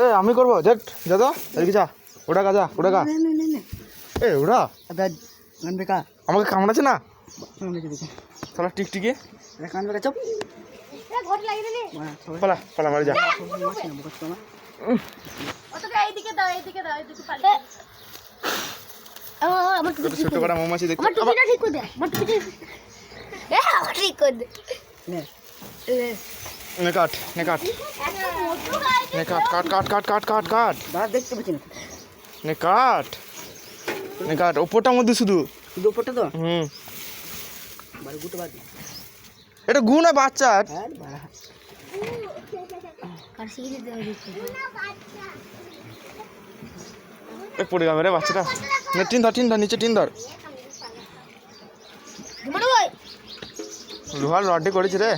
এ আমি করবো জেট দাদা এদিকে যা ওটা গা যা ওটা গা এ ওটা আমাকে কামড়াচ্ছে না তাহলে টিকটিকি পালা পালা মারি যা ছোট কটা মৌমাছি দেখতে নে কাট নে কাট নে কাট কাট কাট কাট কাট কাট কাট দেখতে পাচ্ছি না নে কাট নে কাট ওপরটার মধ্যে শুধু শুধু উপরটা তো এটা গু না বাচ্চা পড়ে যাবে রে বাচ্চাটা না টিন ধর নিচে টিন ধর লোহার রডে করেছে রে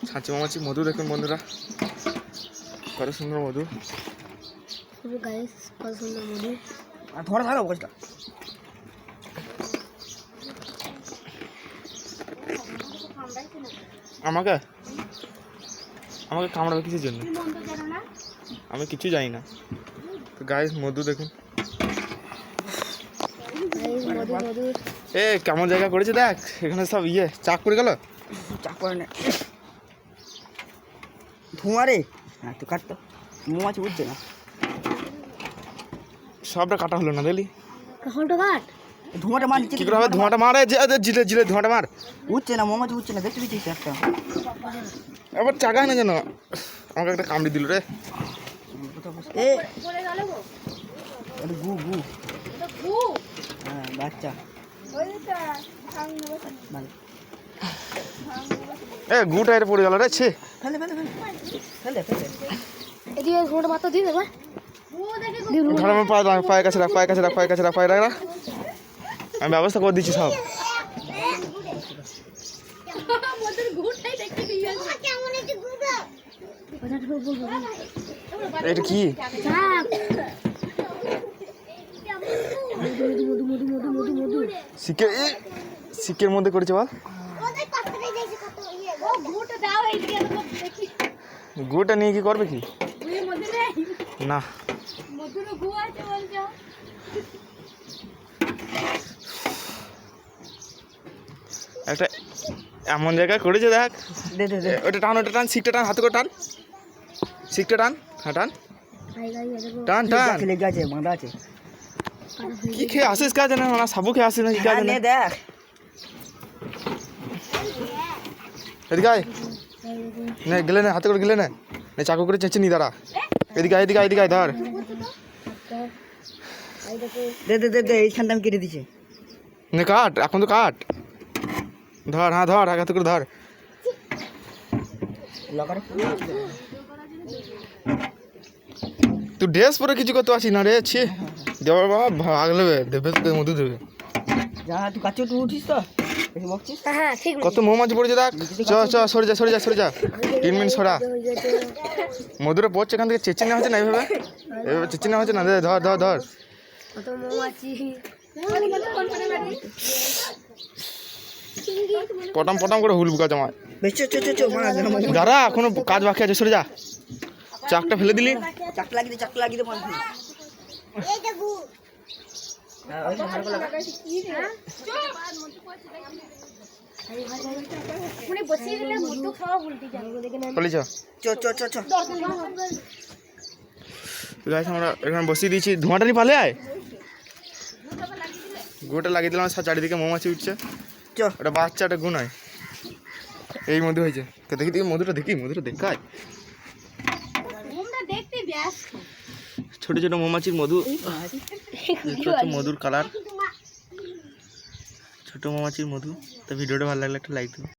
ছাঁচি মামাছি মধু দেখুন বন্ধুরা কত সুন্দর মধু ধরে থাকো বসটা আমাকে আমাকে কামড়াবে কিসের জন্য আমি কিছু জানি না তো গাইস মধু দেখুন এ কেমন জায়গা করেছে দেখ এখানে সব চাক পড়ে গেল চাক করে না ধোঁয়া রে হ্যাঁ তুই কাটতো মৌমাছি উঠছে না সবটা কাটা হলো না দেখলি ধোঁয়াটা মার কি করে হবে ধোঁয়াটা মারে জিলে জিলে ধোঁয়াটা মার উঠছে না মৌমাছি উঠছে না দেখতে দিচ্ছিস একটা আবার চাগায় না যেন আমাকে একটা কামড়ি দিল রে এ গু গু হ্যাঁ বাচ্চা এ গুটা এটা পড়ে গেল রে ছে ফেলে ফেলে ফেলে ফেলে ফেলে এদিকে ঘোড়া মাথা দিয়ে দেবা ধর আমার পায়ের কাছে রাখ পায়ের কাছে রাখ পায়ের কাছে রাখ পায়ে রাখ আমি ব্যবস্থা করে দিচ্ছি সব এটা কি শিকের মধ্যে করেছে বল গুটা নিয়ে কি করবে কি না একটা এমন জায়গায় করেছে দেখ ওটা টান শিকটা টান হাতে করে টান শিকটা টান হ্যাঁ টান টান টান লেগে আছে বাঁধা আছে কি খেয়ে আসিস কাজ না ওরা সাবু খেয়ে আসিস না কি কাজ না দেখ এদিকে আয় নে গেলে না হাতে করে গেলে না চাকু করে চেঁচে নি দাঁড়া এদিকে এদিকে এদিকে ধর দে দে দে দে এইখানটা আমি কেটে দিছি নে কাট এখন তো কাট ধর হ্যাঁ ধর হাতে করে ধর তুই ড্রেস পরে কিছু করতে পারছিস না রে ছি দেওয়ার বাবা ভাগ নেবে দেবে তোকে মধু দেবে যা তুই কাছে তুই উঠিস তো বকছিস হ্যাঁ ঠিক কত মৌমাছি পড়েছে দেখ চ সরে যা সরে যা সরে যা 3 মিনিট সরা মধুরে পড়ছে এখান থেকে চেঁচে নেওয়া হচ্ছে না এইভাবে এইভাবে চেঁচে নেওয়া হচ্ছে না ধর ধর ধর কত মৌমাছি পটাম পটাম করে হুল বুকা জমায় চো চো চো দাঁড়া এখনো কাজ বাকি আছে সরে যা চাকটা ফেলে দিলি চাক লাগিয়ে দে বন্ধ আমরা এখানে বসিয়ে দিয়েছি ধোঁয়াটা নি পালে আয় গোটা লাগিয়ে দিলাম চারিদিকে মৌমাছি উঠছে ওটা বাচ্চাটা গু নয় এই মধু হয়েছে দেখি দেখি মধুটা দেখায় ছোট ছোট মৌমাছির মধু মধুর কালার ছোট মৌমাছির মধু তো ভিডিওটা ভালো লাগলে একটা লাইক দেবো।